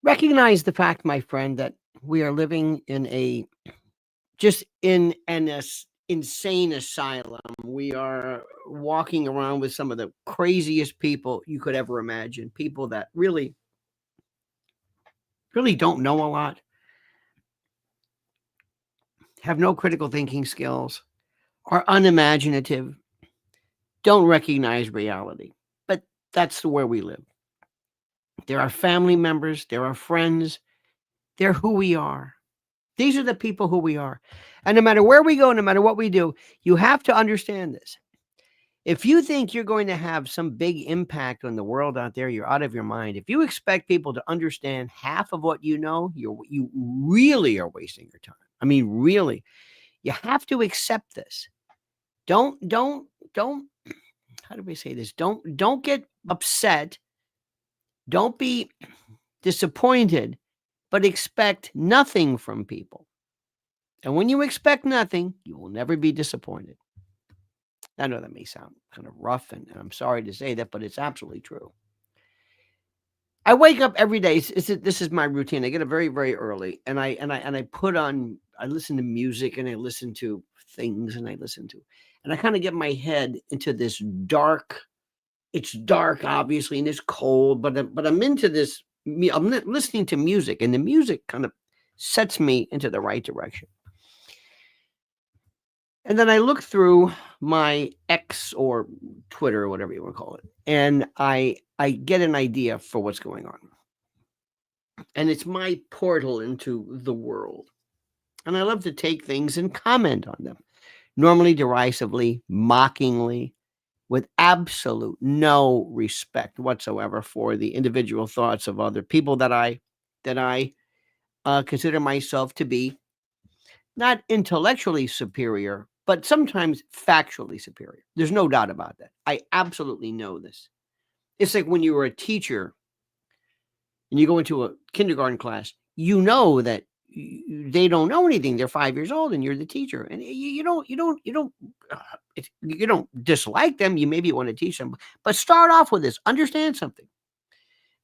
Recognize the fact, my friend, that we are living in just in an insane asylum. We are walking around with some of the craziest people you could ever imagine. People that really don't know a lot, have no critical thinking skills, are unimaginative, don't recognize reality. But that's where we live. There are family members, there are friends, they're who we are. These are the people who we are. And no matter where we go, no matter what we do, you have to understand this. If you think you're going to have some big impact on the world out there, you're out of your mind. If you expect people to understand half of what you know, you really are wasting your time. I mean, really. You have to accept this. Don't how do we say this? Don't get upset. Don't be disappointed, but expect nothing from people. And when you expect nothing, you will never be disappointed. I know that may sound kind of rough, and I'm sorry to say that, but it's absolutely true. I wake up every day. This is my routine. I get up very, very early, and I put on. I listen to music, and I listen to things, and I kind of get my head into this dark. It's dark, obviously, and it's cold, but I'm into this. I'm listening to music, and the music kind of sets me into the right direction. And then I look through my X or Twitter or whatever you want to call it, and I get an idea for what's going on. And it's my portal into the world. And I love to take things and comment on them, normally derisively, mockingly, with absolute no respect whatsoever for the individual thoughts of other people that I consider myself to be not intellectually superior, but sometimes factually superior. There's no doubt about that. I absolutely know this. It's like when you were a teacher and you go into a kindergarten class, you know that they don't know anything. They're 5 years old, and you're the teacher, and you don't dislike them. You maybe want to teach them, but start off with this. Understand something,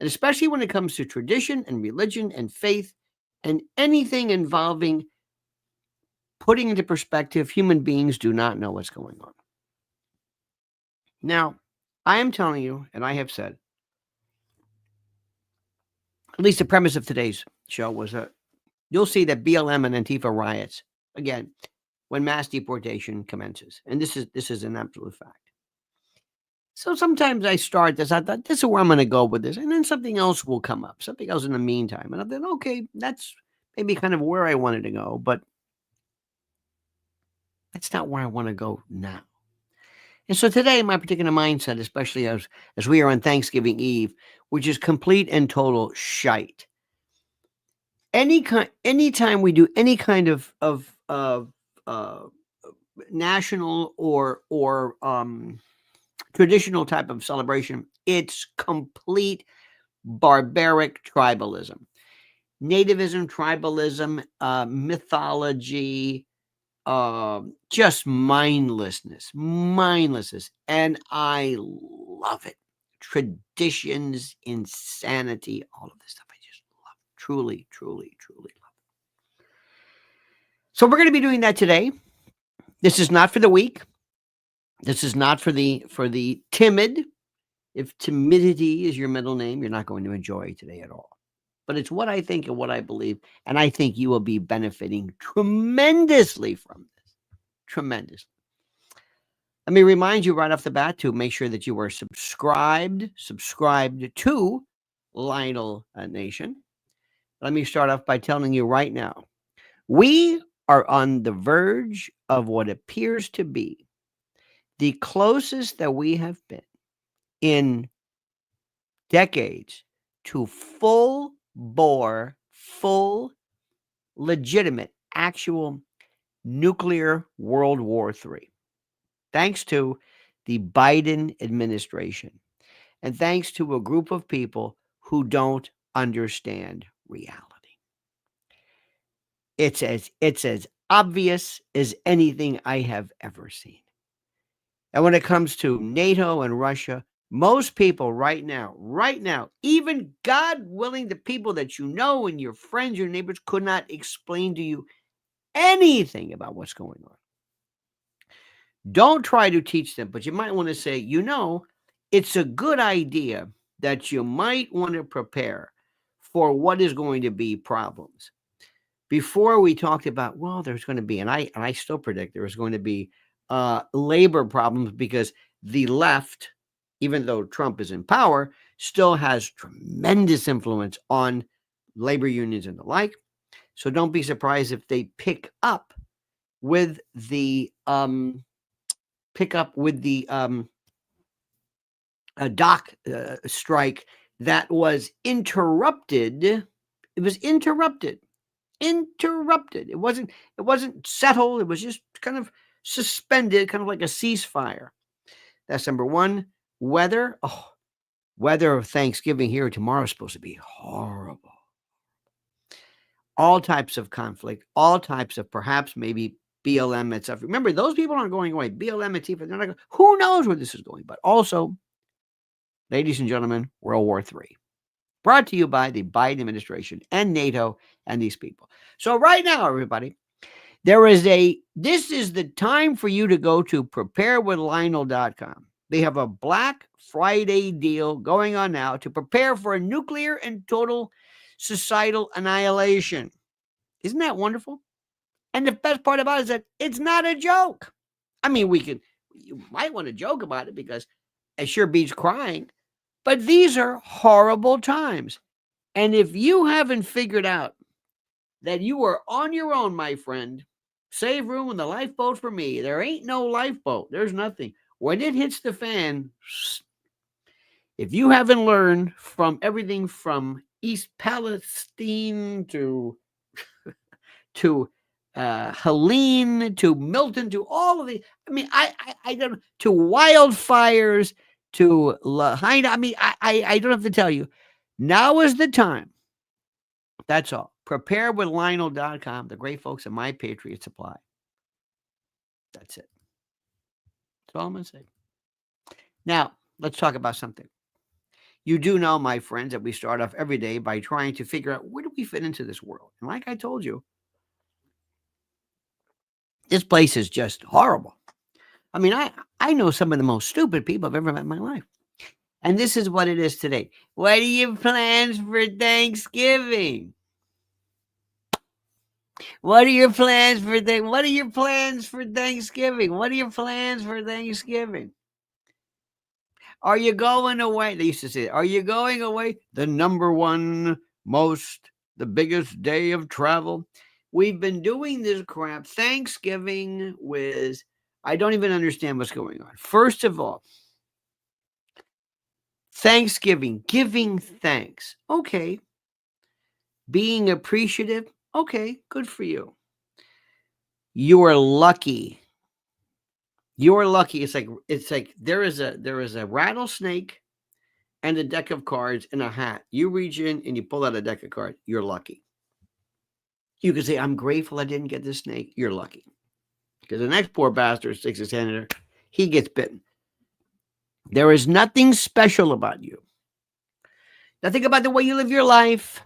and especially when it comes to tradition and religion and faith and anything involving putting into perspective, human beings do not know what's going on. Now, I am telling you, and I have said, at least the premise of today's show was that you'll see that BLM and Antifa riots again when mass deportation commences, and this is an absolute fact. So sometimes I start this. I thought this is where I'm going to go with this, and then something else will come up, something else in the meantime, and I thought, okay, that's maybe kind of where I wanted to go, but that's not where I want to go now. And so today, my particular mindset, especially as we are on Thanksgiving Eve, which is complete and total shite. Anytime we do any kind of national or traditional type of celebration, it's complete barbaric tribalism, nativism, tribalism, mythology, just mindlessness, and I love it. Traditions, insanity, all of this stuff I just love. Truly, truly, truly love it. So we're going to be doing that today. This is not for the weak. This is not for the timid. If timidity is your middle name, you're not going to enjoy today at all. But it's what I think and what I believe, and I think you will be benefiting tremendously from this. Tremendously. Let me remind you right off the bat to make sure that you are subscribed to Lionel Nation. Let me start off by telling you right now, we are on the verge of what appears to be the closest that we have been in decades to full bore, full, legitimate, actual nuclear World War III. Thanks to the Biden administration and thanks to a group of people who don't understand reality. It's as obvious as anything I have ever seen. And when it comes to NATO and Russia, Most people right now, even God willing, the people that you know and your friends, your neighbors could not explain to you anything about what's going on. Don't try to teach them, but you might want to say, it's a good idea that you might want to prepare for what is going to be problems. Before we talked about, well, there's going to be, and I still predict there is going to be labor problems because the left, even though Trump is in power, still has tremendous influence on labor unions and the like. So don't be surprised if they pick up with the dock strike that was interrupted. It was interrupted. It wasn't settled. It was just kind of suspended, kind of like a ceasefire. That's number one. Weather. Oh, weather of Thanksgiving here tomorrow is supposed to be horrible. All types of conflict, all types of perhaps maybe BLM and stuff. Remember, those people aren't going away. BLM and ANTIFA, they're not going. Who knows where this is going? But also, ladies and gentlemen, World War III. Brought to you by the Biden administration and NATO and these people. So right now, everybody, this is the time for you to go to preparewithlionel.com. They have a Black Friday deal going on now to prepare for a nuclear and total societal annihilation. Isn't that wonderful? And the best part about it is that it's not a joke. I mean, you might want to joke about it because it sure beats crying, but these are horrible times. And if you haven't figured out that you are on your own, my friend, save room in the lifeboat for me. There ain't no lifeboat. There's nothing. When it hits the fan, if you haven't learned from everything from East Palestine to Helene to Milton to all of the, I don't, to wildfires to Lahaina. I don't have to tell you. Now is the time. That's all. Preparewithlionel.com, the great folks at My Patriot Supply. That's it. That's all I'm going to say. Now, let's talk about something. You do know, my friends, that we start off every day by trying to figure out where do we fit into this world. And like I told you, this place is just horrible. I mean, I know some of the most stupid people I've ever met in my life. And this is what it is today. What are your plans for Thanksgiving? What are your plans for Thanksgiving? What are your plans for Thanksgiving? What are your plans for Thanksgiving? Are you going away? They used to say, are you going away? The number one the biggest day of travel. We've been doing this crap. Thanksgiving I don't even understand what's going on. First of all, Thanksgiving, giving thanks. Okay. Being appreciative. Okay, good for you. You are lucky. You're lucky. It's like there is a rattlesnake and a deck of cards and a hat. You reach in and you pull out a deck of cards. You're lucky. You can say, I'm grateful I didn't get this snake. You're lucky. Because the next poor bastard sticks his hand in there. He gets bitten. There is nothing special about you. Nothing about the way you live your life.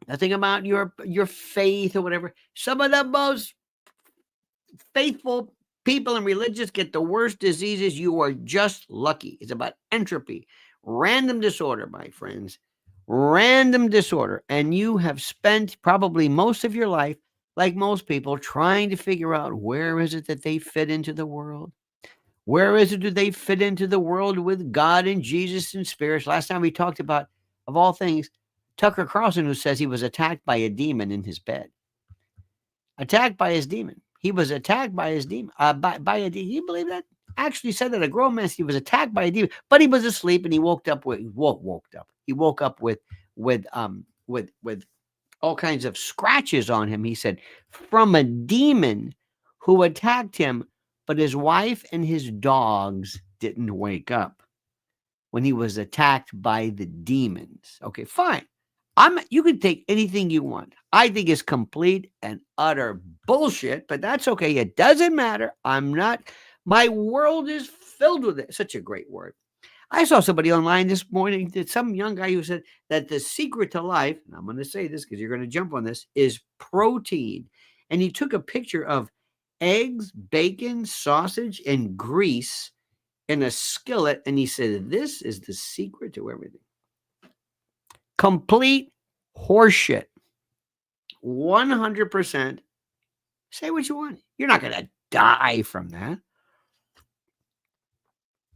Nothing about your faith or whatever. Some of the most faithful people and religious get the worst diseases. You are just lucky. It's about entropy. Random disorder, my friends. Random disorder. And you have spent probably most of your life, like most people, trying to figure out where is it that they fit into the world. Where is it do they fit into the world with God and Jesus and spirits? Last time we talked about, of all things, Tucker Carlson, who says he was attacked by a demon in his bed. Attacked by his demon. He was attacked by his demon. By a demon. You believe that? Actually said that a grown man. He was attacked by a demon, but he was asleep and he woke up with all kinds of scratches on him. He said from a demon who attacked him, but his wife and his dogs didn't wake up when he was attacked by the demons. Okay, fine. You can take anything you want. I think it's complete and utter bullshit, but that's okay. It doesn't matter. My world is filled with it. Such a great word. I saw somebody online this morning, that some young guy who said that the secret to life, and I'm going to say this because you're going to jump on this, is protein. And he took a picture of eggs, bacon, sausage, and grease in a skillet. And he said, this is the secret to everything. Complete horseshit. 100%. Say what you want. You're not going to die from that.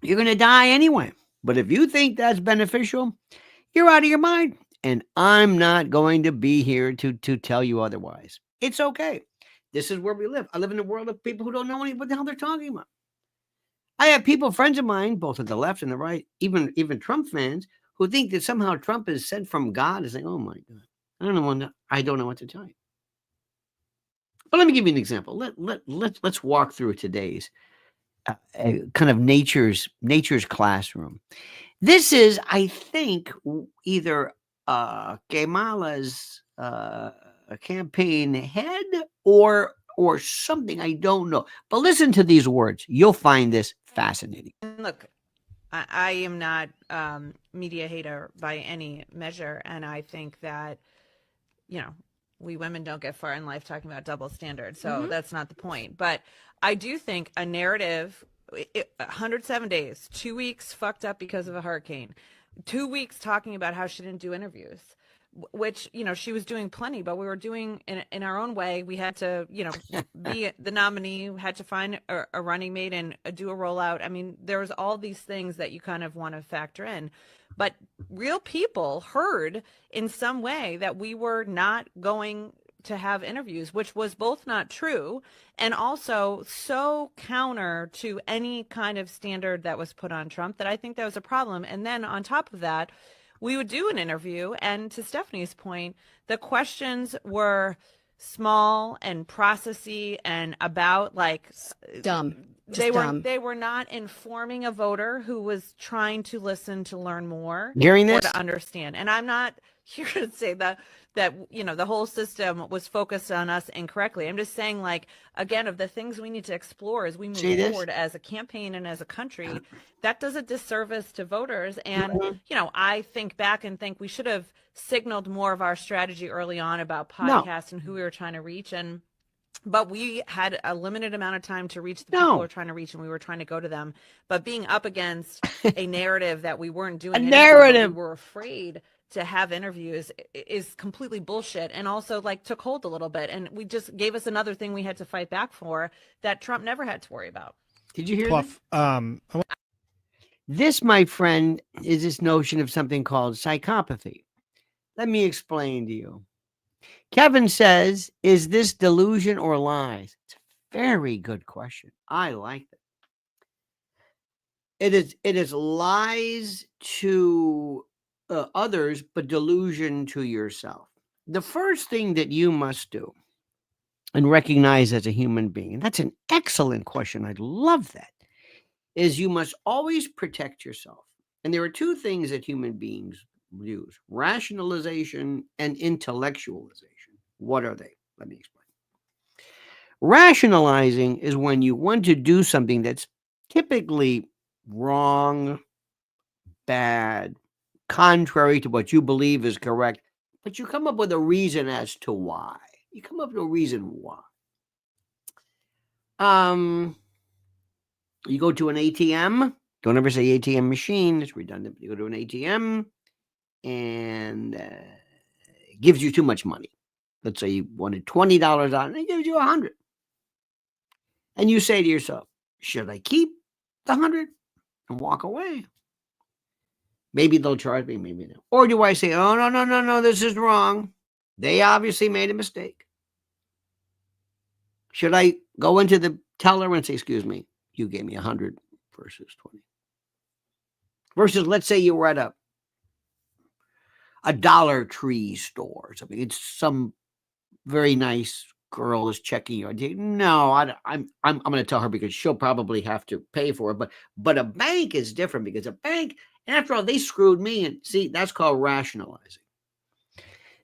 You're going to die anyway. But if you think that's beneficial, you're out of your mind. And I'm not going to be here to tell you otherwise. It's okay. This is where we live. I live in a world of people who don't know what the hell they're talking about. I have people, friends of mine, both at the left and the right, even Trump fans, who think that somehow Trump is sent from God, and saying, oh my God, I don't know what to tell you. But let me give you an example. Let's walk through today's kind of nature's classroom. This is, I think, either Kamala's campaign head or something. I don't know. But listen to these words. You'll find this fascinating. Look, I am not media hater by any measure, and I think that, we women don't get far in life talking about double standards, so that's not the point. But I do think a narrative, 107 days, 2 weeks fucked up because of a hurricane, 2 weeks talking about how she didn't do interviews, which, she was doing plenty, but we were doing in our own way. We had to, be the nominee, had to find a running mate and do a rollout. I mean, there was all these things that you kind of want to factor in. But real people heard in some way that we were not going to have interviews, which was both not true and also so counter to any kind of standard that was put on Trump that I think that was a problem. And then on top of that, we would do an interview, and to Stephanie's point, the questions were small and processy and about like dumb. They were not informing a voter who was trying to listen, to learn more, Hearing or this? to understand. And I'm not here to say that the whole system was focused on us incorrectly. I'm just saying, like, again, of the things we need to explore as we move forward as a campaign and as a country, that does a disservice to voters. And I think back and think we should have signaled more of our strategy early on about podcasts and who we were trying to reach. But we had a limited amount of time to reach the people we were trying to reach, and we were trying to go to them. But being up against a narrative that we weren't doing, we were afraid to have interviews, is completely bullshit, and also like took hold a little bit. And we just gave us another thing we had to fight back for that Trump never had to worry about. Did you hear that? This, my friend, is this notion of something called psychopathy. Let me explain to you. Kevin says, is this delusion or lies? It's a very good question. I like it. It is lies to others, but delusion to yourself. The first thing that you must do and recognize as a human being, and that's an excellent question, I love that, is you must always protect yourself. And there are two things that human beings use: rationalization and intellectualization. What are they? Let me explain. Rationalizing is when you want to do something that's typically wrong, bad, contrary to what you believe is correct, but you come up with a reason as to why. You come up with a reason why. You go to an ATM. Don't ever say ATM machine. It's redundant. You go to an ATM and it gives you too much money. Let's say you wanted $20 out and it gives you $100. And you say to yourself, should I keep the $100 and walk away? Maybe they'll charge me, maybe no. Or do I say, oh, no, this is wrong. They obviously made a mistake. Should I go into the teller and say, excuse me, you gave me 100 versus 20? Versus, let's say you were at a Dollar Tree store or something. It's some very nice girl is checking your ID. No, I'm going to tell her because she'll probably have to pay for it. But a bank is different, because a bank, after all, they screwed me. And see, that's called rationalizing.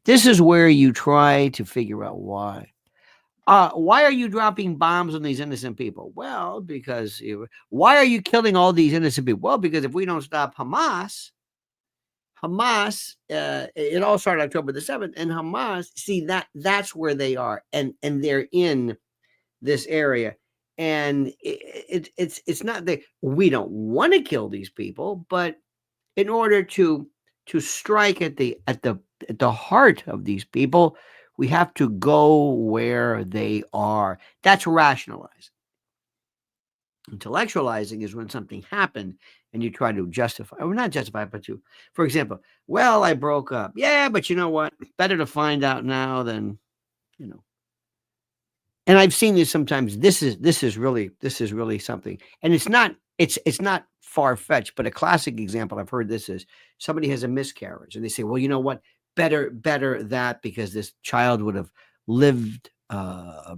This is where you try to figure out why. Why are you dropping bombs on these innocent people? Well, because why are you killing all these innocent people? Well, because if we don't stop Hamas, it all started October the 7th, and Hamas, see that's where they are, and they're in this area, and it's not that we don't want to kill these people, but in order to strike at the heart of these people, we have to go where they are. That's rationalizing. Intellectualizing is when something happened and you try to justify, or not justify, but to, for example, well, I broke up. Yeah, but you know what? Better to find out now than, And I've seen this sometimes. This is really something, and it's not far fetched. But a classic example I've heard this is somebody has a miscarriage, and they say, well, you know what? Better that, because this child would have lived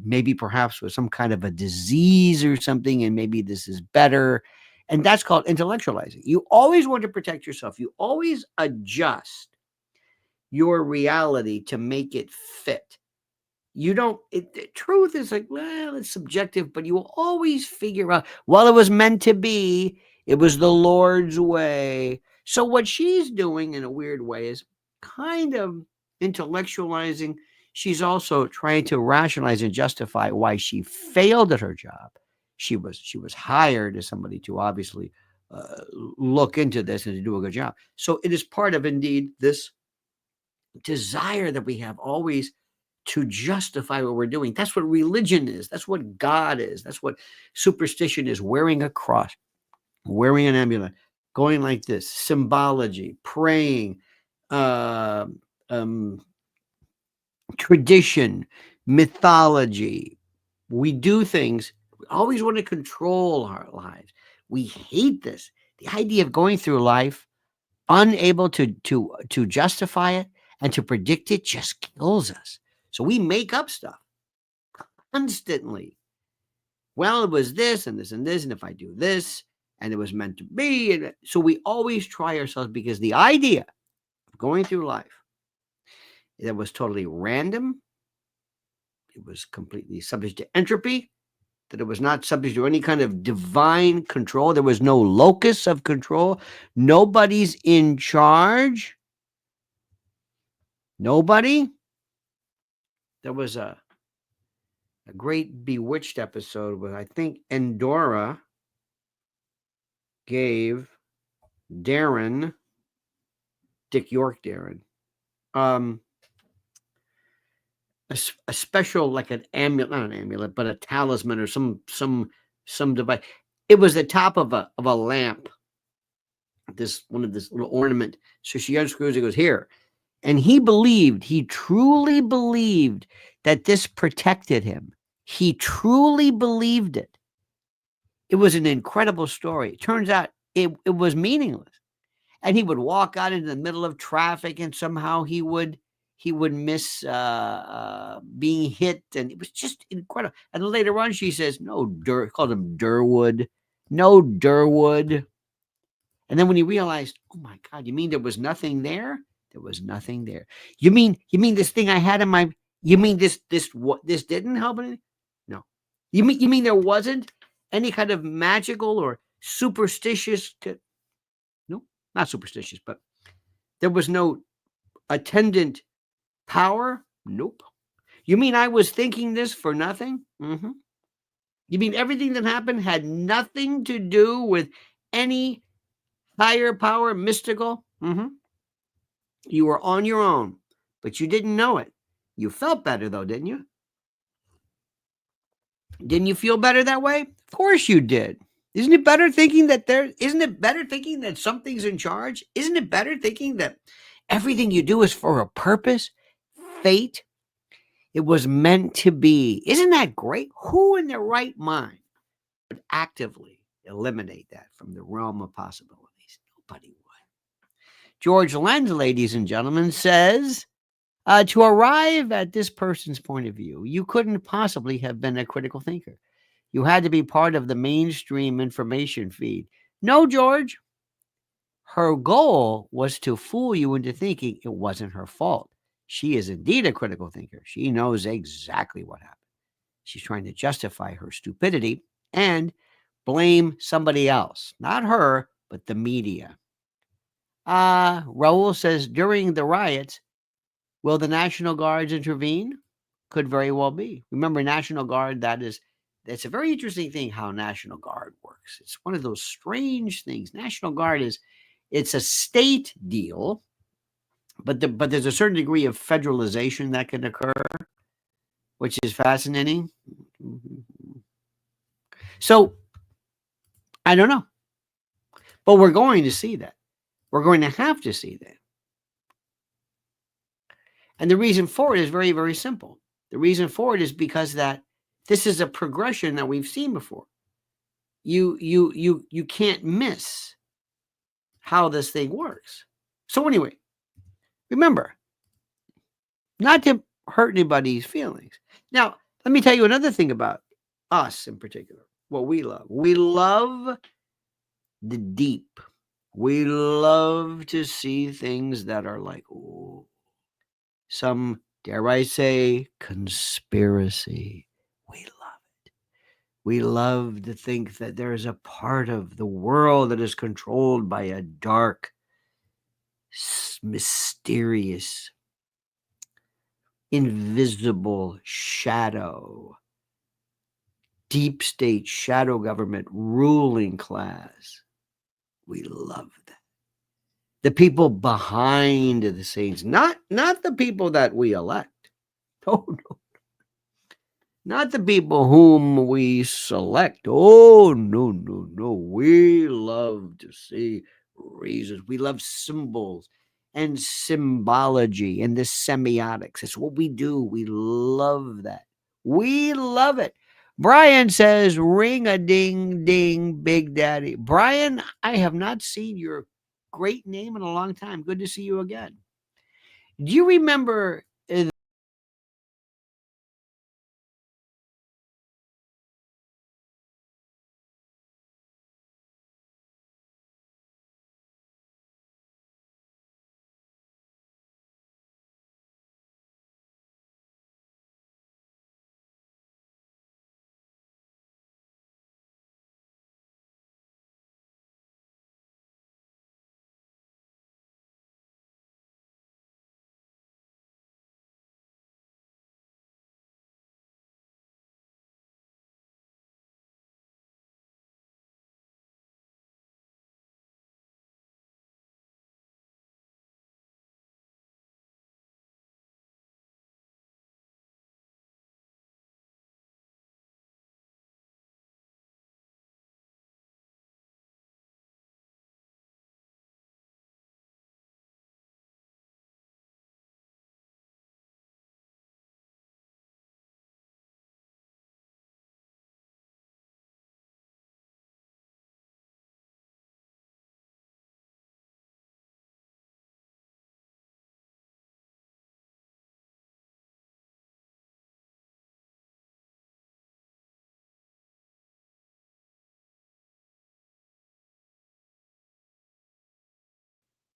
maybe perhaps with some kind of a disease or something, and maybe this is better. And that's called intellectualizing. You always want to protect yourself. You always adjust your reality to make it fit. You don't, the truth is like, well, it's subjective, but you will always figure out, well, it was meant to be. It was the Lord's way. So what she's doing in a weird way is kind of intellectualizing. She's also trying to rationalize and justify why she failed at her job. She was hired as somebody to obviously look into this and to do a good job. So it is part of, indeed, this desire that we have always to justify what we're doing. That's what religion is. That's what God is. That's what superstition is. Wearing a cross, wearing an amulet, going like this, symbology, praying, tradition, mythology. We do things. We always want to control our lives. We hate this. The idea of going through life unable to justify it and to predict it just kills us. So we make up stuff constantly. Well, it was this and this and this, and if I do this, and it was meant to be. And so we always try ourselves, because the idea of going through life that was totally random, it was completely subject to entropy, that it was not subject to any kind of divine control. There was no locus of control. Nobody's in charge. Nobody. There was a great Bewitched episode where I think Endora gave Darren, Dick York Darren, a special, like an amulet, not an amulet, but a talisman or some device. It was the top of a lamp, this little ornament. So she unscrews it, goes, here. And he truly believed that this protected him. He truly believed it. It was an incredible story. It turns out it was meaningless. And he would walk out into the middle of traffic, and somehow he would miss being hit. And it was just incredible. And later on, she says, called him Durwood. No, Durwood. And then when he realized, oh my God, you mean there was nothing there? There was nothing there. You mean this thing I had in my, you mean this didn't help anything? No. You mean there wasn't any kind of magical or superstitious, no, not superstitious, but there was no attendant power? Nope. You mean I was thinking this for nothing? Mm-hmm. You mean everything that happened had nothing to do with any higher power, mystical? Mm-hmm. You were on your own, but you didn't know it. You felt better, though, didn't you? Didn't you feel better that way? Of course you did. Isn't it better thinking that something's in charge? Isn't it better thinking that everything you do is for a purpose? Fate? It was meant to be. Isn't that great? Who in their right mind would actively eliminate that from the realm of possibilities? Nobody would. George Lenz, ladies and gentlemen, says, to arrive at this person's point of view, you couldn't possibly have been a critical thinker. You had to be part of the mainstream information feed. No, George. Her goal was to fool you into thinking it wasn't her fault. She is indeed a critical thinker. She knows exactly what happened. She's trying to justify her stupidity and blame somebody else, not her, but the media. Raul says, during the riots, will the National Guards intervene? Could very well be. Remember, National Guard, that's a very interesting thing how National Guard works. It's one of those strange things. National Guard it's a state deal, but there's a certain degree of federalization that can occur, which is fascinating. So, I don't know. But we're going to see that. We're going to have to see that. And the reason for it is very, very simple. The reason for it is because that this is a progression that we've seen before. You can't miss how this thing works. So anyway, remember, not to hurt anybody's feelings. Now, let me tell you another thing about us in particular. What we love. We love the deep. We love to see things that are like, oh, some, dare I say, conspiracy. We love it. We love to think that there's a part of the world that is controlled by a dark, mysterious, invisible shadow, deep state, shadow government, ruling class. We love that. The people behind the scenes, not the people that we elect. Oh, no. Not the people whom we select. Oh, no, no, no. We love to see reasons. We love symbols and symbology and the semiotics. It's what we do. We love that. We love it. Brian says, ring a ding ding, Big Daddy. Brian, I have not seen your great name in a long time. Good to see you again. Do you remember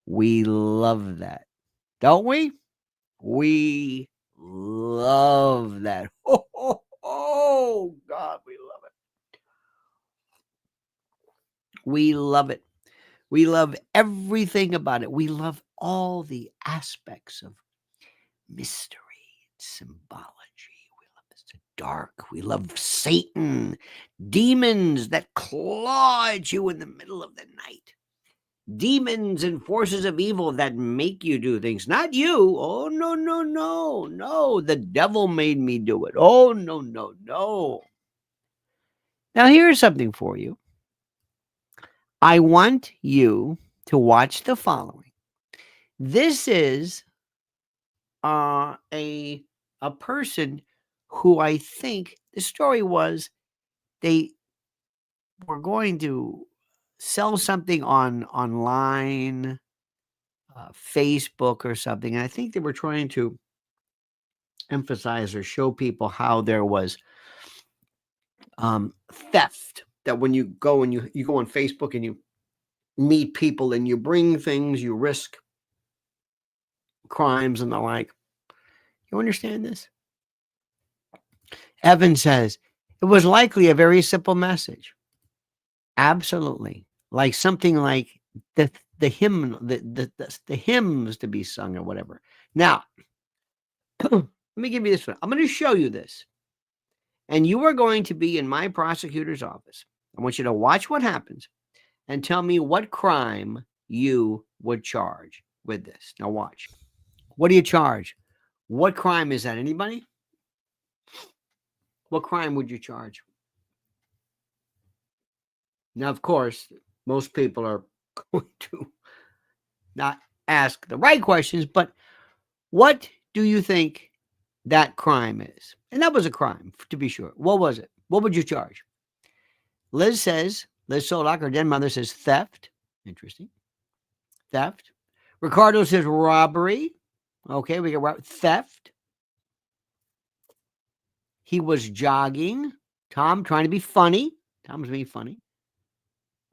we love that, don't we? We love that. Oh, God, we love it. We love it. We love everything about it. We love all the aspects of mystery and symbology. We love the dark. We love Satan, demons that claw at you in the middle of the night. Demons and forces of evil that make you do things, not you. Oh, no, no, no, no. The devil made me do it. Oh, no, no, no. Now, here's something for you. I want you to watch the following. This is a person who I think the story was they were going to sell something online, Facebook or something. And I think they were trying to emphasize or show people how there was theft. That when you go and you go on Facebook and you meet people and you bring things, you risk crimes and the like. You understand this? Evan says, it was likely a very simple message. Absolutely. Like something like the hymn, the hymns to be sung or whatever. Now, let me give you this one. I'm going to show you this. And you are going to be in my prosecutor's office. I want you to watch what happens and tell me what crime you would charge with this. Now watch. What do you charge? What crime is that? Anybody? What crime would you charge? Now, of course, most people are going to not ask the right questions, but what do you think that crime is? And that was a crime, to be sure. What was it? What would you charge? Liz Solak, her dead mother, says theft. Interesting. Theft. Ricardo says robbery. Okay, we got theft. He was jogging. Tom trying to be funny. Tom's being funny.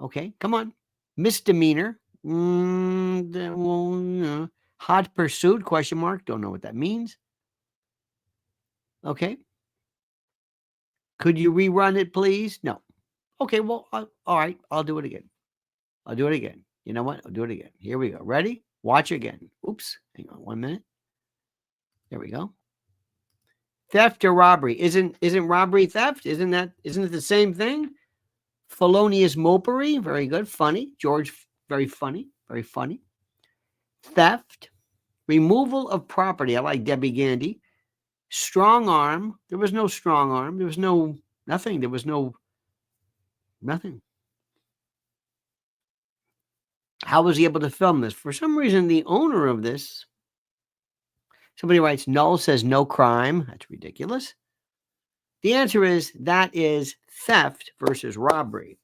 Okay, come on. Misdemeanor. Hot pursuit, question mark. Don't know what that means. Okay. Could you rerun it, please? No. Okay, well, all right. I'll do it again. I'll do it again. You know what? I'll do it again. Here we go. Ready? Watch again. Oops. Hang on 1 minute. There we go. Theft or robbery. Isn't robbery theft? Isn't it the same thing? Felonious mopery. Very good. Funny. George, very funny. Very funny. Theft. Removal of property. I like Debbie Gandy. Strong arm. There was no strong arm. There was no nothing. There was no nothing. How was he able to film this? For some reason, the owner of this, somebody writes, Null says no crime. That's ridiculous. The answer is that is theft versus robbery,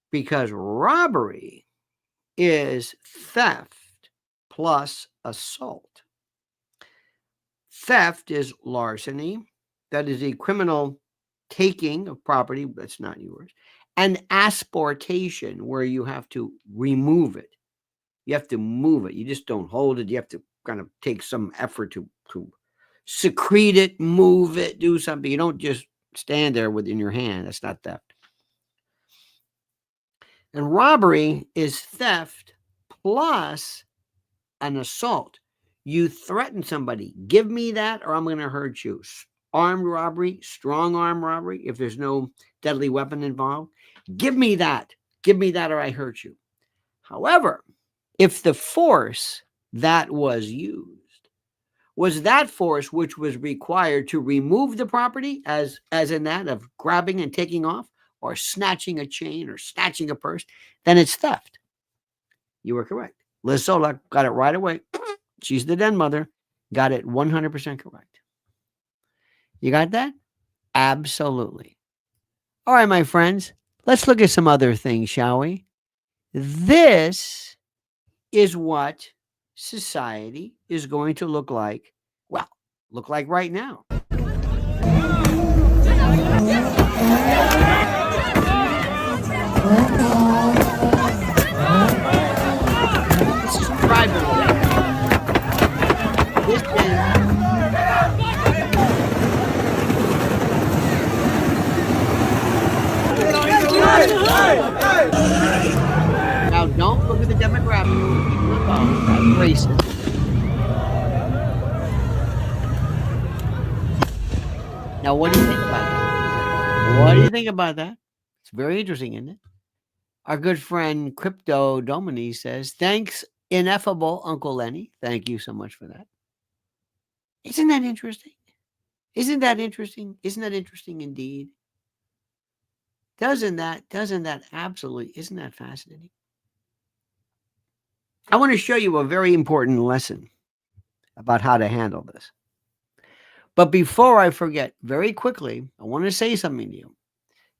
because robbery is theft plus assault. Theft is larceny. That is a criminal taking of property that's not yours. And asportation, where you have to remove it. You have to move it. You just don't hold it. You have to kind of take some effort to secrete it, move it, do something. You don't just stand there within your hand. That's not theft. And robbery is theft plus an assault. You threaten somebody, give me that or I'm going to hurt you. Armed robbery, strong arm robbery, if there's no deadly weapon involved. Give me that or I hurt you. However, if the force that was used was that force which was required to remove the property, as in that of grabbing and taking off, or snatching a chain or snatching a purse, then it's theft. You were correct. Liz Solak got it right away. She's the den mother. Got it 100% correct. You got that? Absolutely. All right, my friends. Let's look at some other things, shall we? This is what society is going to look like. Well, look like right now. This is tribal. This is now don't look at the demographics. People involved. That's racist. Now, what do you think about that? What do you think about that? It's very interesting, isn't it? Our good friend Crypto Domini says, thanks, ineffable Uncle Lenny. Thank you so much for that. Isn't that interesting? Isn't that interesting? Isn't that interesting indeed? Doesn't that absolutely, isn't that fascinating? I want to show you a very important lesson about how to handle this. But before I forget, very quickly, I want to say something to you,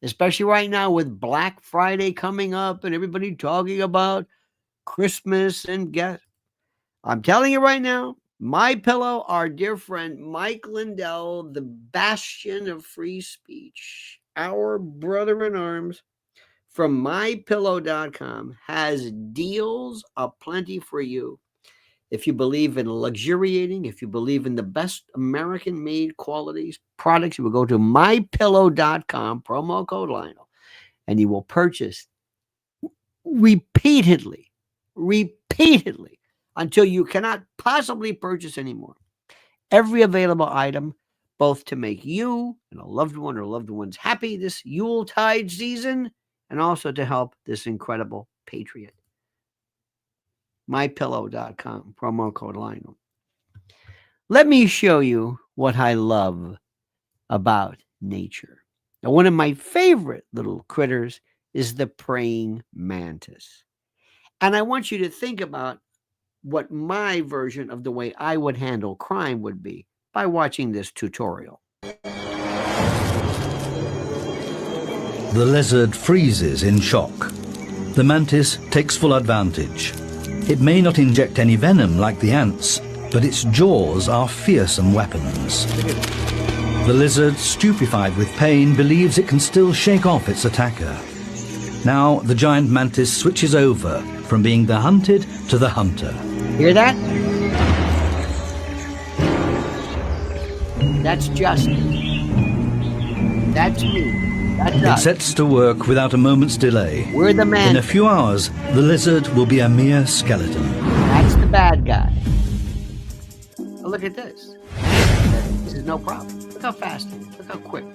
especially right now with Black Friday coming up and everybody talking about Christmas and guess. I'm telling you right now, My Pillow, our dear friend Mike Lindell, the bastion of free speech, our brother in arms from mypillow.com, has deals aplenty for you. If you believe in luxuriating, if you believe in the best American-made qualities, products, you will go to mypillow.com, promo code Lionel, and you will purchase repeatedly until you cannot possibly purchase anymore. Every available item, both to make you and a loved one or loved ones happy this Yuletide season, and also to help this incredible patriot. mypillow.com, promo code Lionel. Let me show you what I love about nature. Now, one of my favorite little critters is the praying mantis. And I want you to think about what my version of the way I would handle crime would be by watching this tutorial. The lizard freezes in shock. The mantis takes full advantage. It may not inject any venom like the ants, but its jaws are fearsome weapons. The lizard, stupefied with pain, believes it can still shake off its attacker. Now the giant mantis switches over from being the hunted to the hunter. Hear that? That's justice. That's me. That's It us. sets to work without a moment's delay. We're the man. In a few hours, the lizard will be a mere skeleton. That's the bad guy. Now look at this. This is no problem. Look how fast it is. Look how quick.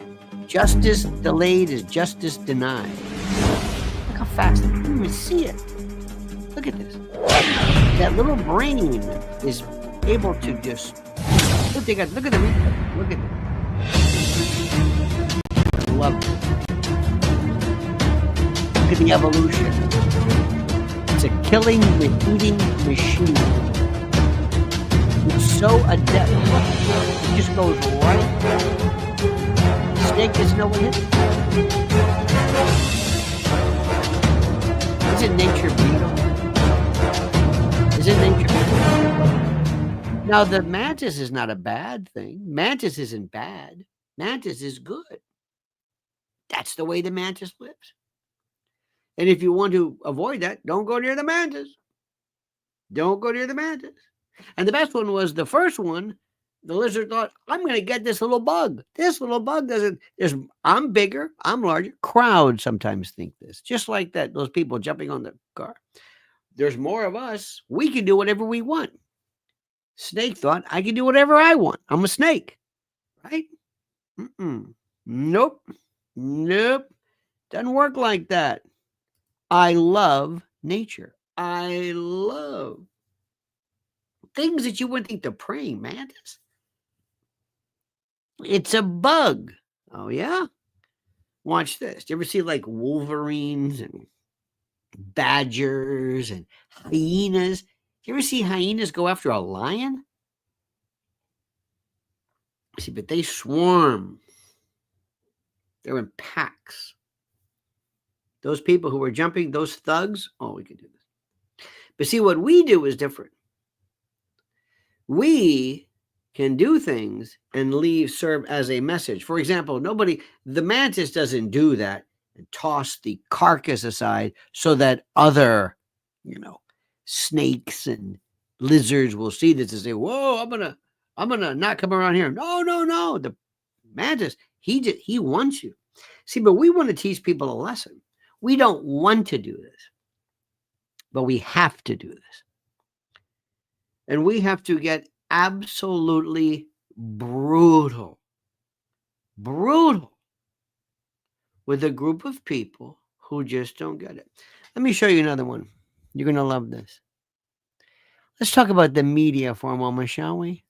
Justice delayed is justice denied. Look how fast. You can't even see it. Look at this. That little brain is able to just look at the replay. Look at it. I love it. Look at the evolution. It's a killing with eating machine. It's so adept. It just goes right there. The snake doesn't know what hit it. Isn't nature beautiful? Isn't nature beautiful? Now, the mantis is not a bad thing. Mantis isn't bad. Mantis is good. That's the way the mantis lives. And if you want to avoid that, don't go near the mantis. Don't go near the mantis. And the best one was the first one. The lizard thought, I'm going to get this little bug. This little bug doesn't, I'm bigger, I'm larger. Crowds sometimes think this. Just like that, those people jumping on the car. There's more of us. We can do whatever we want. Snake thought, I can do whatever I want. I'm a snake. Right? Nope. Doesn't work like that. I love nature. I love things that you wouldn't think the praying mantis. It's a bug. Oh, yeah? Watch this. Do you ever see like wolverines and badgers and hyenas? Do you ever see hyenas go after a lion? See, but they swarm. They're in packs. Those people who are jumping, those thugs, oh, we could do this. But see, what we do is different. We can do things and serve as a message. For example, the mantis doesn't do that and toss the carcass aside so that other, snakes and lizards will see this and say, whoa, I'm gonna not come around here. No. The mantis, he wants you. See, but we want to teach people a lesson. We don't want to do this, but we have to do this. And we have to get absolutely brutal with a group of people who just don't get it. Let me show you another one. You're going to love this. Let's talk about the media for a moment, shall we?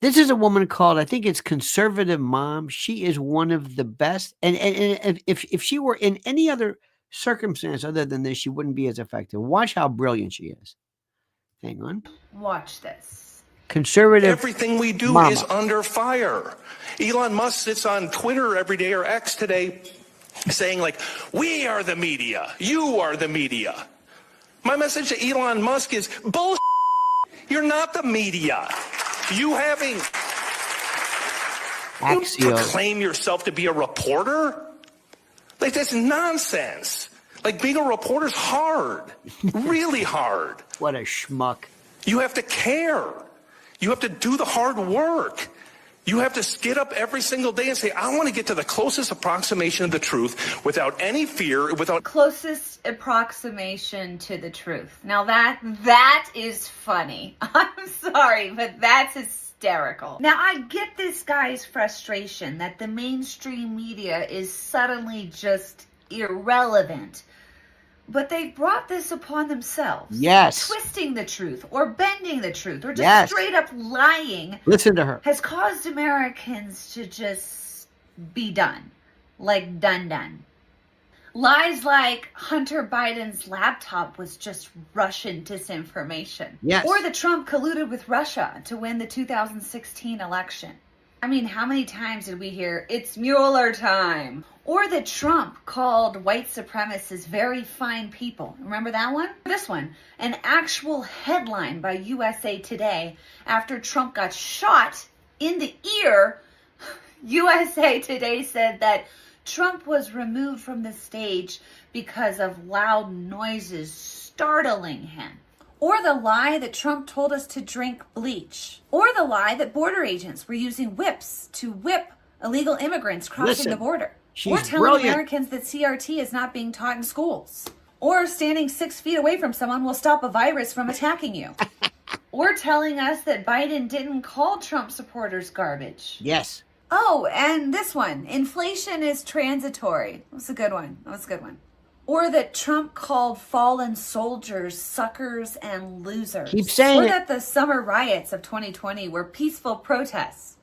This is a woman called, I think it's Conservative Mom. She is one of the best. And if she were in any other circumstance other than this, she wouldn't be as effective. Watch how brilliant she is. Hang on. Watch this. Conservative. Everything we do Mama is under fire. Elon Musk sits on Twitter every day, or X today, saying like, we are the media. You are the media. My message to Elon Musk is bullshit. You're not the media. You proclaim yourself to be a reporter? Like, that's nonsense. Like, being a reporter's hard. Really hard. What a schmuck. You have to care. You have to do the hard work. You have to get up every single day and say, I want to get to the closest approximation of the truth without any fear, without closest approximation to the truth. Now that is funny. I'm sorry, but that's hysterical. Now I get this guy's frustration that the mainstream media is suddenly just irrelevant. But they brought this upon themselves. Yes. Twisting the truth or bending the truth or just Yes. straight up lying. Listen to her. Has caused Americans to just be done. Like done. Lies like Hunter Biden's laptop was just Russian disinformation. Yes. Or that Trump colluded with Russia to win the 2016 election. I mean, how many times did we hear, it's Mueller time? Or that Trump called white supremacists very fine people. Remember that one? This one, an actual headline by USA Today after Trump got shot in the ear. USA Today said that Trump was removed from the stage because of loud noises startling him. Or the lie that Trump told us to drink bleach. Or the lie that border agents were using whips to whip illegal immigrants crossing the border. Or telling Americans that CRT is not being taught in schools. Or standing 6 feet away from someone will stop a virus from attacking you. Or telling us that Biden didn't call Trump supporters garbage. Yes. Oh, and this one. Inflation is transitory. That's a good one. Or that Trump called fallen soldiers suckers and losers. Keep saying Or it. that the summer riots of 2020 were peaceful protests.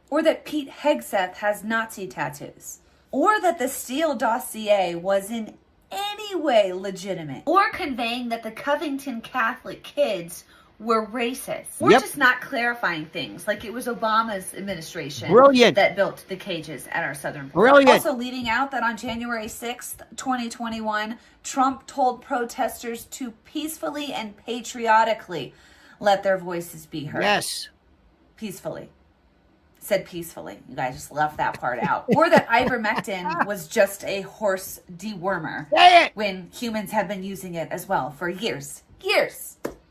Or that Pete Hegseth has Nazi tattoos. Or that the Steele dossier was in any way legitimate. Or conveying that the Covington Catholic kids were racist. Or just not clarifying things, like it was Obama's administration that built the cages at our southern border. Also leading out that on January 6th, 2021, Trump told protesters to peacefully and patriotically let their voices be heard. Yes. Peacefully. Said peacefully. You guys just left that part out. Or that ivermectin was just a horse dewormer. When humans have been using it as well for years.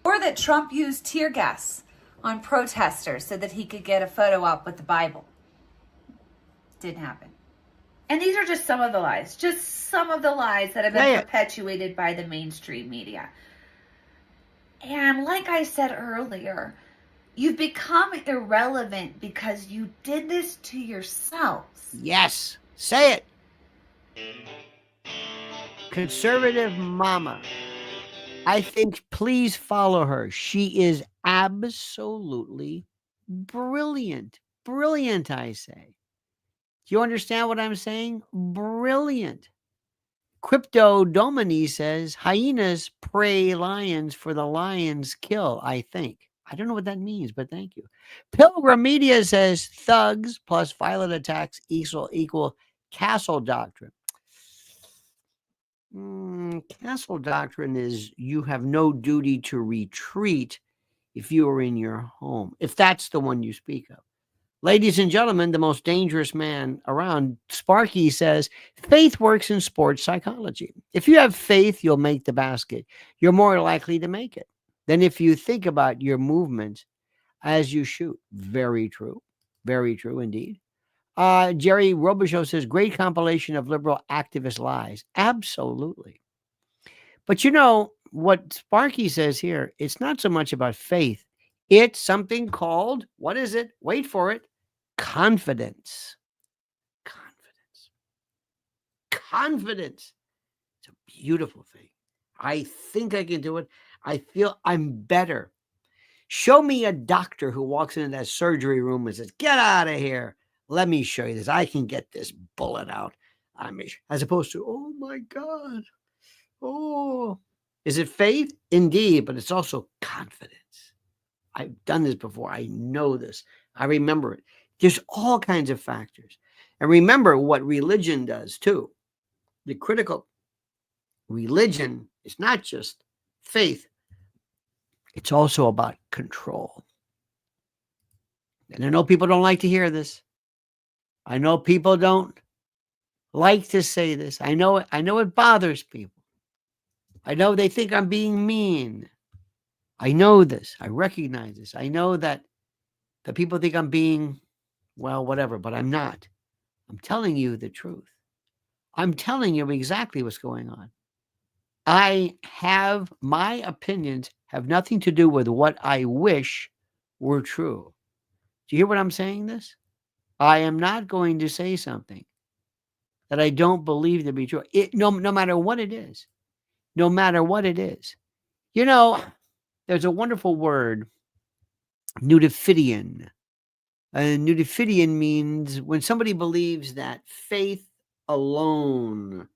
Or that Trump used tear gas on protesters so that he could get a photo op with the Bible. Didn't happen. And these are just some of the lies. Just some of the lies that have been perpetuated by the mainstream media. And like I said earlier, you've become irrelevant because you did this to yourselves. Yes. Say it. Conservative mama. I think please follow her. She is absolutely brilliant. Brilliant, I say. Do you understand what I'm saying? Brilliant. Crypto Domini says, hyenas prey lions for the lions kill, I think. I don't know what that means, but thank you. Pilgrim Media says, thugs plus violent attacks equal castle doctrine. Castle doctrine is you have no duty to retreat if you are in your home, if that's the one you speak of. Ladies and gentlemen, the most dangerous man around, Sparky says, faith works in sports psychology. If you have faith, you'll make the basket. You're more likely to make it than if you think about your movement as you shoot. Very true. Very true indeed. Jerry Robichaud says, great compilation of liberal activist lies. Absolutely. But you know what Sparky says here? It's not so much about faith. It's something called, what is it? Wait for it. Confidence. Confidence. It's a beautiful thing. I think I can do it. I feel I'm better. Show me a doctor who walks into that surgery room and says, get out of here. Let me show you this. I can get this bullet out. As opposed to, oh my God. Oh, is it faith? Indeed, but it's also confidence. I've done this before. I know this. I remember it. There's all kinds of factors. And remember what religion does too. The critical religion is not just faith. It's also about control. And I know people don't like to hear this. I know people don't like to say this. I know it bothers people. I know they think I'm being mean. I know this. I recognize this. I know that the people think I'm being, well, whatever, but I'm not. I'm telling you the truth. I'm telling you exactly what's going on. My opinions have nothing to do with what I wish were true. Do you hear what I'm saying this? I am not going to say something that I don't believe to be true. No matter what it is. No matter what it is. You know, there's a wonderful word, nudifidian. Nudifidian means when somebody believes that faith alone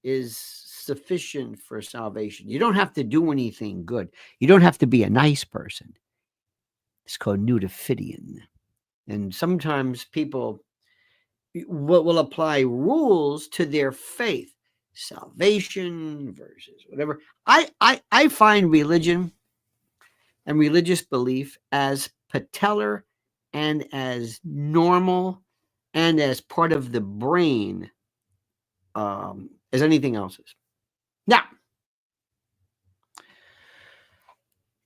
is sufficient for salvation. You don't have to do anything good. You don't have to be a nice person. It's called nudifidian. And sometimes people will apply rules to their faith, salvation versus whatever. I find religion and religious belief as patellar and as normal and as part of the brain as anything else is. Now,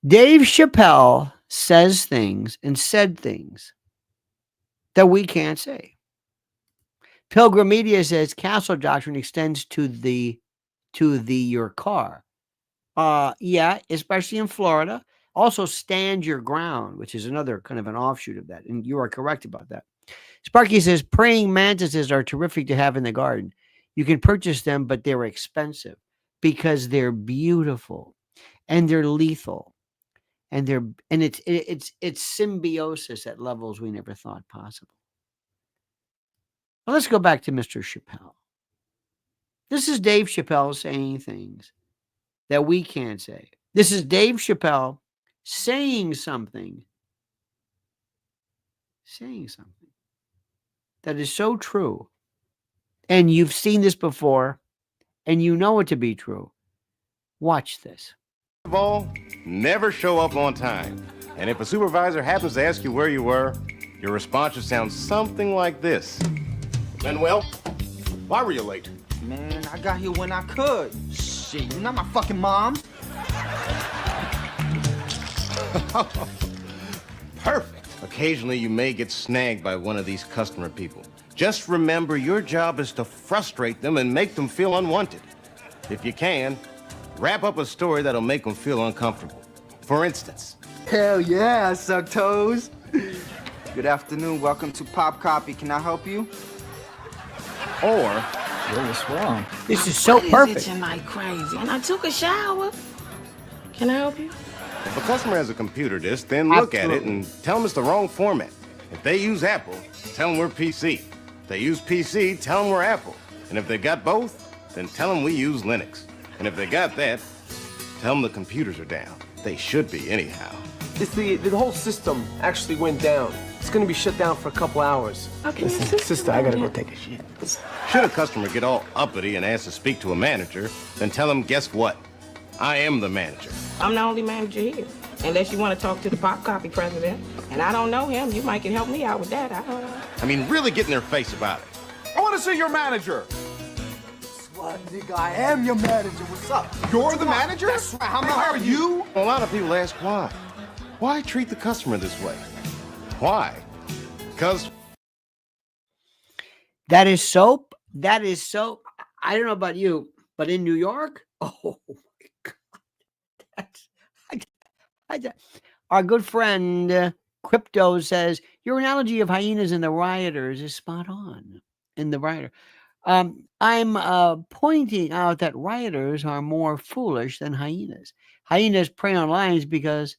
Dave Chappelle says things and said things that we can't say. Pilgrim Media says castle doctrine extends to your car. Yeah, especially in Florida. Also, stand your ground, which is another kind of an offshoot of that. And you are correct about that. Sparky says praying mantises are terrific to have in the garden. You can purchase them, but they're expensive because they're beautiful and they're lethal. And it's symbiosis at levels we never thought possible. Well, let's go back to Mr. Chappelle. This is Dave Chappelle saying things that we can't say. This is Dave Chappelle saying something that is so true. And you've seen this before, and you know it to be true. Watch this. First of all, never show up on time. And if a supervisor happens to ask you where you were, your response should sound something like this. Manuel, why were you late? Man, I got here when I could. Shit, you're not my fucking mom. Perfect. Occasionally you may get snagged by one of these customer people. Just remember your job is to frustrate them and make them feel unwanted. If you can, wrap up a story that'll make them feel uncomfortable. For instance. Hell yeah, I suck toes. Good afternoon, welcome to Pop Copy. Can I help you? Or, what's wrong? This is so perfect. Itching like crazy, and I took a shower. Can I help you? if a customer has a computer disk, then look at it and tell them it's the wrong format. If they use Apple, tell them we're PC. If they use PC, tell them we're Apple. And if they got both, then tell them we use Linux. And if they got that, tell them the computers are down. They should be anyhow. It's the whole system actually went down. It's gonna be shut down for a couple hours. Okay, Listen, sister, I gotta go take a shit. Should a customer get all uppity and ask to speak to a manager, then tell them, guess what? I am the manager. I'm the only manager here. Unless you want to talk to the Pop Copy president. And I don't know him. You might can help me out with that. I don't know. I mean, really get in their face about it. I want to see your manager. What, nigga? I am your manager. What's up? You're the manager? That's right. How are you? A lot of people ask why. Why treat the customer this way? Why? Because that is so, I don't know about you, but in New York, oh my God. Our good friend Crypto says, your analogy of hyenas and the rioters is spot on in the rioter. I'm pointing out that rioters are more foolish than hyenas. Hyenas prey on lions because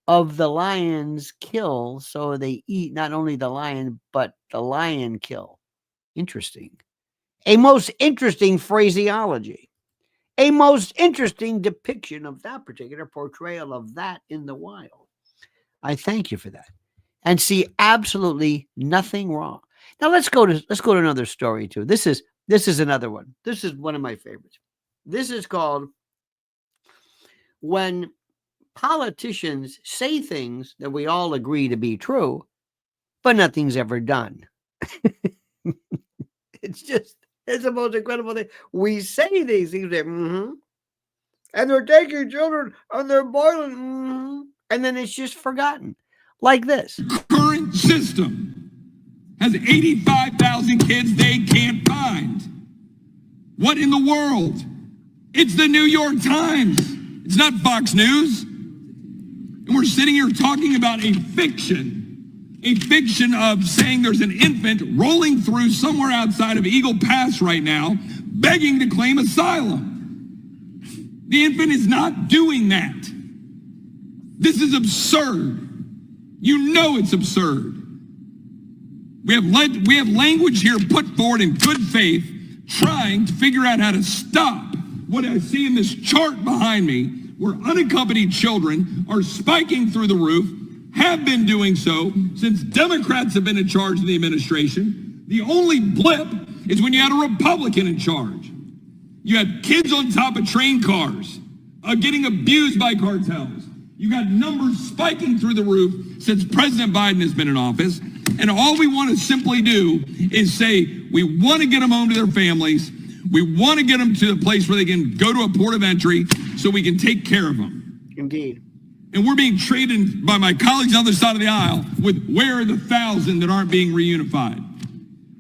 of the lion's kill, so they eat not only the lion, but the lion kill. Interesting. A most interesting phraseology. A most interesting depiction of that particular portrayal of that in the wild. I thank you for that. And see absolutely nothing wrong. Now let's go to another story too. This is another one. This is one of my favorites. This is called when politicians say things that we all agree to be true, but nothing's ever done. It's the most incredible thing. We say these things that, And they're taking children and they're boiling. And then it's just forgotten. Like this. Current system has 85,000 kids they can't find. What in the world? It's the New York Times. It's not Fox News. And we're sitting here talking about a fiction of saying there's an infant rolling through somewhere outside of Eagle Pass right now, begging to claim asylum. The infant is not doing that. This is absurd. You know it's absurd. We have language here put forward in good faith, trying to figure out how to stop what I see in this chart behind me, where unaccompanied children are spiking through the roof, have been doing so since Democrats have been in charge of the administration. The only blip is when you had a Republican in charge. You had kids on top of train cars getting abused by cartels. You got numbers spiking through the roof since President Biden has been in office. And all we want to simply do is say, we want to get them home to their families. We want to get them to a place where they can go to a port of entry so we can take care of them. Indeed. And we're being traded by my colleagues on the other side of the aisle with where are the 1,000 that aren't being reunified?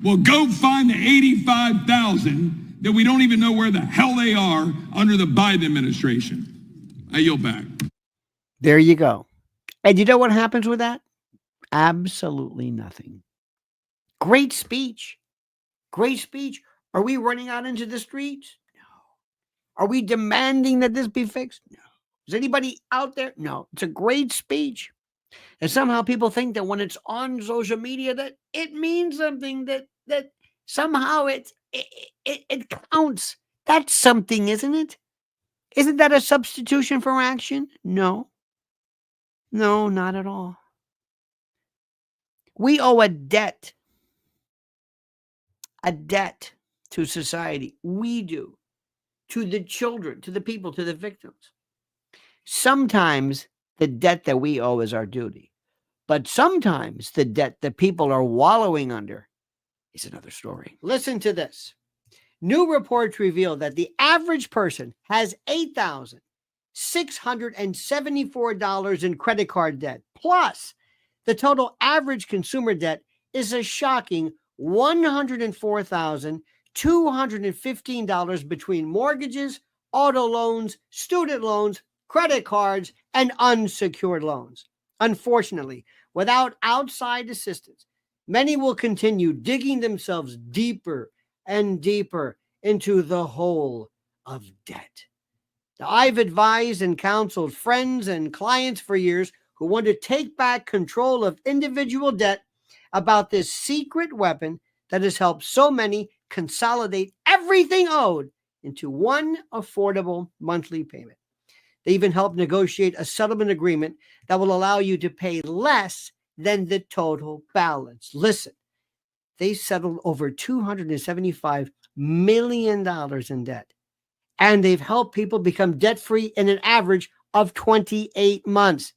Well, go find the 85,000 that we don't even know where the hell they are under the Biden administration. I yield back. There you go. And you know what happens with that? Absolutely nothing. Great speech. Great speech. Are we running out into the streets? No. Are we demanding that this be fixed? No. Is anybody out there? No. It's a great speech. And somehow people think that when it's on social media that it means something, that somehow it counts. That's something, isn't it? Isn't that a substitution for action? No. No, not at all. We owe a debt to society. We do. To the children, to the people, to the victims. Sometimes the debt that we owe is our duty. But sometimes the debt that people are wallowing under is another story. Listen to this. New reports reveal that the average person has $8,674 in credit card debt. Plus, the total average consumer debt is a shocking $104,215 between mortgages, auto loans, student loans, credit cards, and unsecured loans. Unfortunately, without outside assistance, many will continue digging themselves deeper and deeper into the hole of debt. Now, I've advised and counseled friends and clients for years who want to take back control of individual debt about this secret weapon that has helped so many consolidate everything owed into one affordable monthly payment. They even helped negotiate a settlement agreement that will allow you to pay less than the total balance. Listen, they settled over $275 million in debt, and they've helped people become debt-free in an average of 28 months.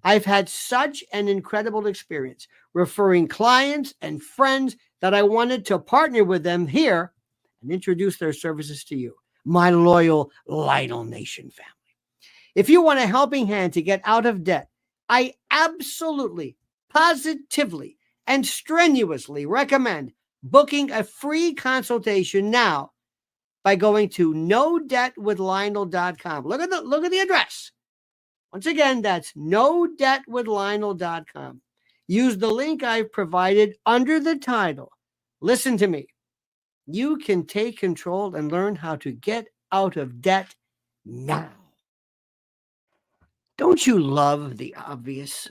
I've had such an incredible experience referring clients and friends that I wanted to partner with them here and introduce their services to you, my loyal Lionel Nation family. If you want a helping hand to get out of debt, I absolutely, positively, and strenuously recommend booking a free consultation now by going to nodebtwithlionel.com. Look at the address. Once again, that's nodebtwithlionel.com. Use the link I've provided under the title. Listen to me. You can take control and learn how to get out of debt now. Don't you love the obvious?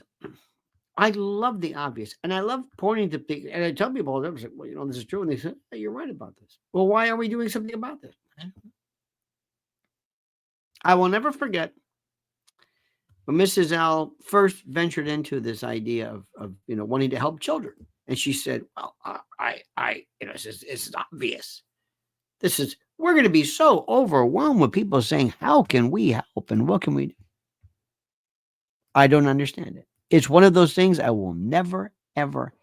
I love the obvious, and I love pointing to things. And I tell people, well, this is true, and they say, hey, you're right about this. Well, why are we doing something about this? I will never forget when Mrs. L first ventured into this idea of wanting to help children, and she said, "Well, it's obvious. We're going to be so overwhelmed with people saying, how can we help and what can we do?" I don't understand it. It's one of those things I will never, ever,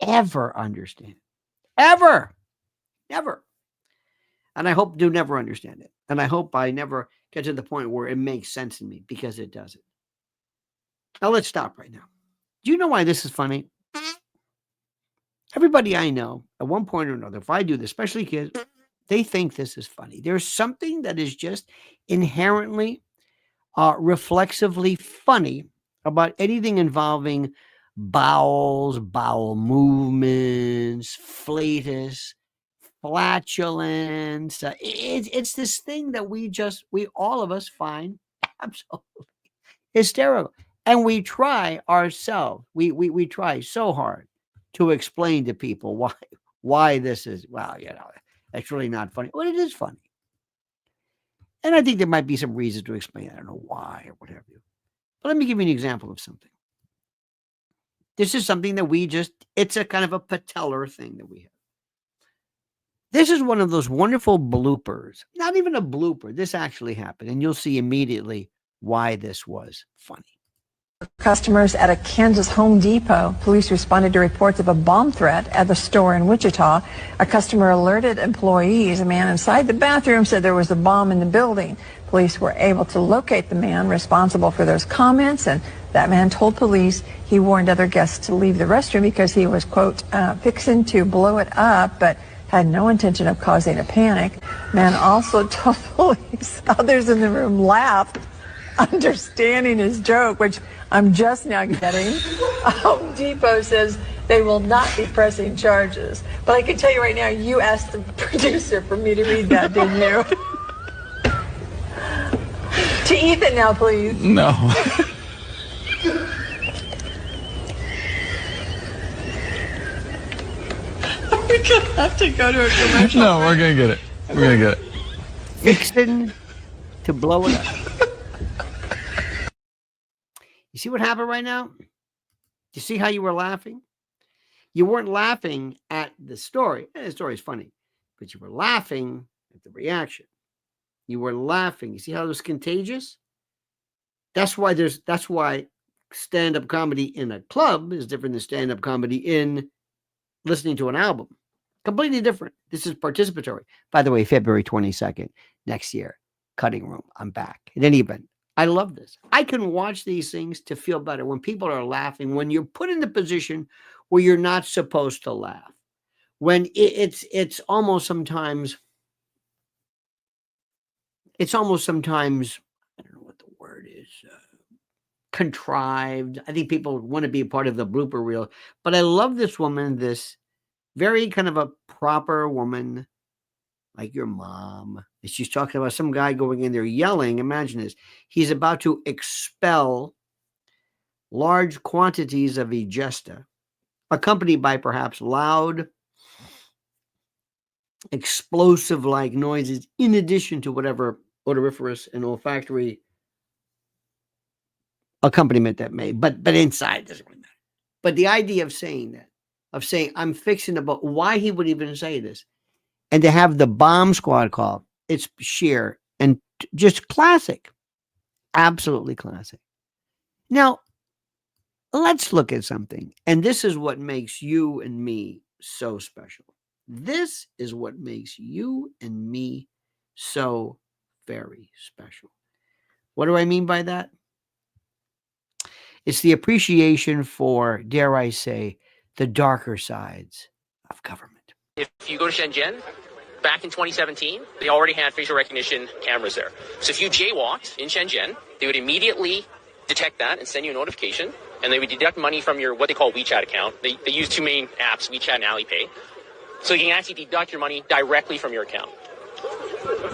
ever understand. Ever. Never. And I hope to never understand it. And I hope I never get to the point where it makes sense to me, because it doesn't. Now let's stop right now. Do you know why this is funny? Everybody I know, at one point or another, if I do this, especially kids, they think this is funny. There's something that is just inherently, reflexively funny about anything involving bowels, bowel movements, flatus, flatulence. It's this thing that we all of us find absolutely hysterical. And we try ourselves. We try so hard to explain to people why this is, well, it's really not funny. Well, it is funny. And I think there might be some reasons to explain. I don't know why or whatever. But let me give you an example of something. This is something that it's a kind of a patellar thing that we have. This is one of those wonderful bloopers. Not even a blooper. This actually happened. And you'll see immediately why this was funny. Customers at a Kansas Home Depot. Police responded to reports of a bomb threat at the store in Wichita. A customer alerted employees. A man inside the bathroom said there was a bomb in the building. Police were able to locate the man responsible for those comments, and that man told police he warned other guests to leave the restroom because he was, quote, fixing to blow it up, but had no intention of causing a panic. Man also told police others in the room laughed, understanding his joke, which I'm just now getting. Home Depot says they will not be pressing charges. But I can tell you right now, you asked the producer for me to read that, didn't you? To Ethan now, please. No. We're going to have to go to a commercial. No, we're going to get it. We're going to get it. Fixing to blow it up. You see what happened right now? You see how you were laughing? You weren't laughing at the story. The story is funny, but you were laughing at the reaction. You were laughing. You see how it was contagious? That's why stand-up comedy in a club is different than stand-up comedy in listening to an album. Completely different. This is participatory. By the way, February 22nd, next year, Cutting Room. I'm back. In any event, I love this. I can watch these things to feel better when people are laughing, when you're put in the position where you're not supposed to laugh, when it's almost sometimes, I don't know what the word is, contrived. I think people want to be a part of the blooper reel, but I love this woman, this very kind of a proper woman, like your mom. She's talking about some guy going in there yelling. Imagine this. He's about to expel large quantities of egesta, accompanied by perhaps loud, explosive-like noises, in addition to whatever odoriferous and olfactory accompaniment that may. But inside doesn't really matter. But the idea of saying that, of saying I'm fixing about why he would even say this, and to have the bomb squad call, it's sheer and just classic. Absolutely classic. Now, let's look at something. And this is what makes you and me so special. This is what makes you and me so very special. What do I mean by that? It's the appreciation for, dare I say, the darker sides of government. If you go to Shenzhen, back in 2017, they already had facial recognition cameras there. So if you jaywalked in Shenzhen, they would immediately detect that and send you a notification, and they would deduct money from your, what they call WeChat account. They use two main apps, WeChat and Alipay. So you can actually deduct your money directly from your account.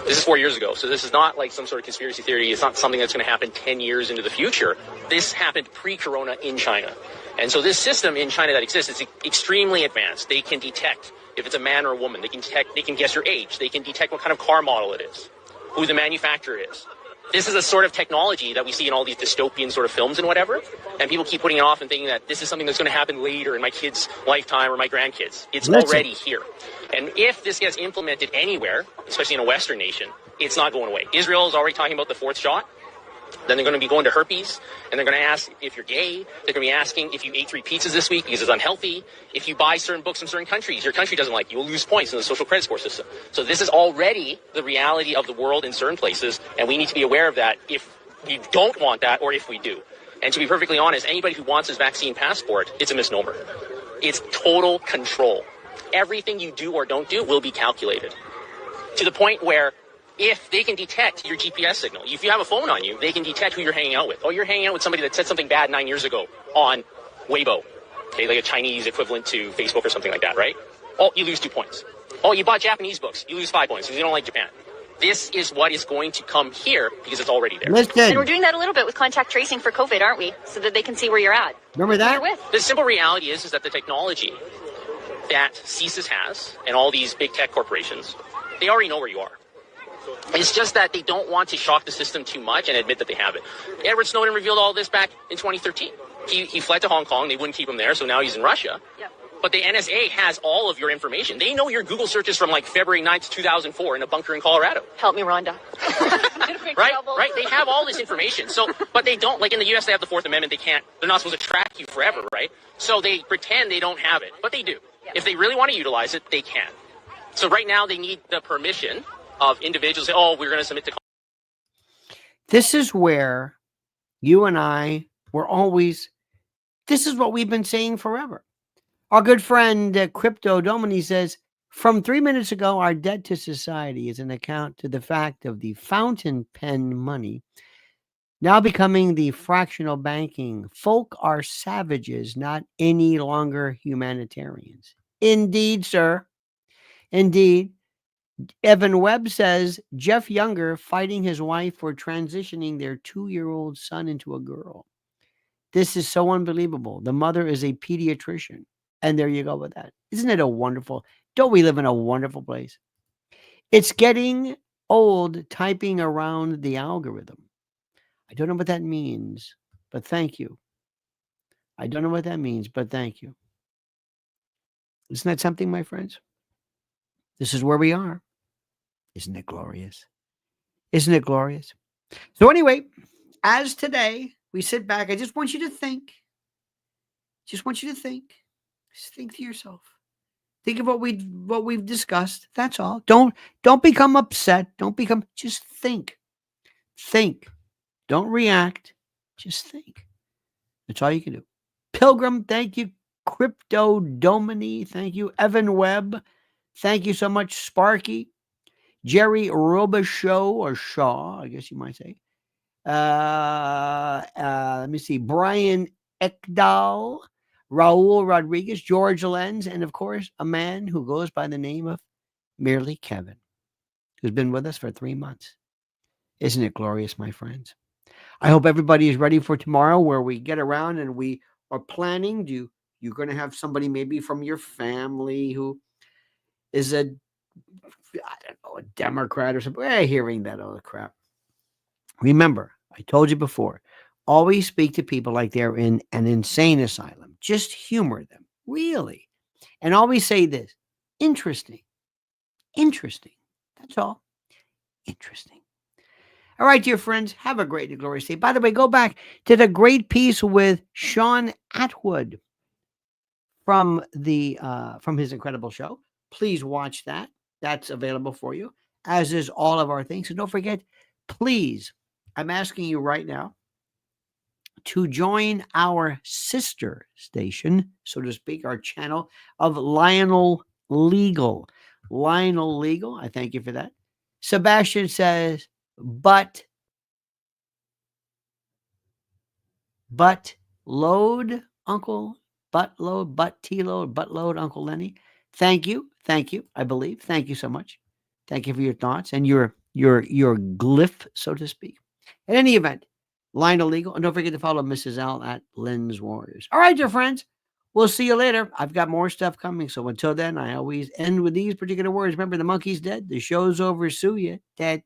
This is 4 years ago, so this is not like some sort of conspiracy theory. It's not something that's going to happen 10 years into the future. This happened pre-corona in China. And so this system in China that exists is extremely advanced. They can detect if it's a man or a woman. They can guess your age. They can detect what kind of car model it is, who the manufacturer is. This is a sort of technology that we see in all these dystopian sort of films and whatever. And people keep putting it off and thinking that this is something that's going to happen later in my kid's lifetime or my grandkids. It's already here. And if this gets implemented anywhere, especially in a Western nation, it's not going away. Israel is already talking about the fourth shot. Then they're going to be going to herpes, and they're going to ask if you're gay. They're going to be asking if you ate 3 pizzas this week because it's unhealthy. If you buy certain books from certain countries, your country doesn't like you. You'll lose points in the social credit score system. So this is already the reality of the world in certain places, and we need to be aware of that if we don't want that or if we do. And to be perfectly honest, anybody who wants this vaccine passport, it's a misnomer. It's total control. Everything you do or don't do will be calculated to the point where if they can detect your GPS signal, if you have a phone on you, they can detect who you're hanging out with. Oh, you're hanging out with somebody that said something bad 9 years ago on Weibo, okay, like a Chinese equivalent to Facebook or something like that, right? Oh, you lose 2 points. Oh, you bought Japanese books, you lose 5 points because you don't like Japan. This is what is going to come here because it's already there. Listen. And we're doing that a little bit with contact tracing for COVID, aren't we? So that they can see where you're at. Remember that? Who you're with. The simple reality is that the technology that CSIS has and all these big tech corporations, they already know where you are. It's just that they don't want to shock the system too much and admit that they have it. Edward Snowden revealed all this back in 2013. He fled to Hong Kong. They wouldn't keep him there, so now he's in Russia. Yep. But the NSA has all of your information. They know your Google searches from like February 9th, 2004 in a bunker in Colorado. Help me, Rhonda. Right? They have all this information. So, but they don't, like in the US, they have the 4th Amendment. They're not supposed to track you forever, right? So they pretend they don't have it, but they do. If they really want to utilize it, they can. So right now they need the permission of individuals. Oh, we're going to submit to. This is where you and I were always, this is what we've been saying forever. Our good friend Crypto Domini says, from 3 minutes ago, our debt to society is an account to the fact of the fountain pen money now becoming the fractional banking. Folk are savages, not any longer humanitarians. Indeed, sir. Indeed. Evan Webb says, Jeff Younger fighting his wife for transitioning their 2-year-old son into a girl. This is so unbelievable. The mother is a pediatrician. And there you go with that. Isn't it a wonderful, don't we live in a wonderful place? It's getting old typing around the algorithm. I don't know what that means, but thank you. I don't know what that means, but thank you. Isn't that something, my friends? This is where we are. Isn't it glorious? Isn't it glorious? So anyway, as today we sit back, I just want you to think. Just want you to think. Just think to yourself. Think of what we've discussed. That's all. Don't become upset. Just think. Think. Don't react. Just think. That's all you can do. Pilgrim, thank you. Crypto Domini, thank you. Evan Webb, thank you so much. Sparky. Jerry Robichaud, or Shaw, I guess you might say. Let me see. Brian Ekdahl, Raul Rodriguez, George Lenz, and of course, a man who goes by the name of merely Kevin, who's been with us for 3 months. Isn't it glorious, my friends? I hope everybody is ready for tomorrow, where we get around and we are planning. You're going to have somebody maybe from your family who is a Democrat or something. Hearing that other crap. Remember, I told you before, always speak to people like they're in an insane asylum. Just humor them, really. And always say this, interesting. Interesting. That's all. Interesting. All right, dear friends, have a great and glorious day. By the way, go back to the great piece with Sean Atwood from his incredible show. Please watch that. That's available for you, as is all of our things. And don't forget, please, I'm asking you right now to join our sister station, so to speak, our channel of Lionel Legal. Lionel Legal, I thank you for that. Sebastian says, but load, Uncle, butt T load, butt load, Uncle Lenny. Thank you. Thank you. I believe. Thank you so much. Thank you for your thoughts and your glyph, so to speak. In any event, Lionel Legal. And don't forget to follow Mrs. L at Lynn's Warriors. All right, dear friends. We'll see you later. I've got more stuff coming. So until then, I always end with these particular words. Remember, the monkey's dead. The show's over. Sue ya. Dead.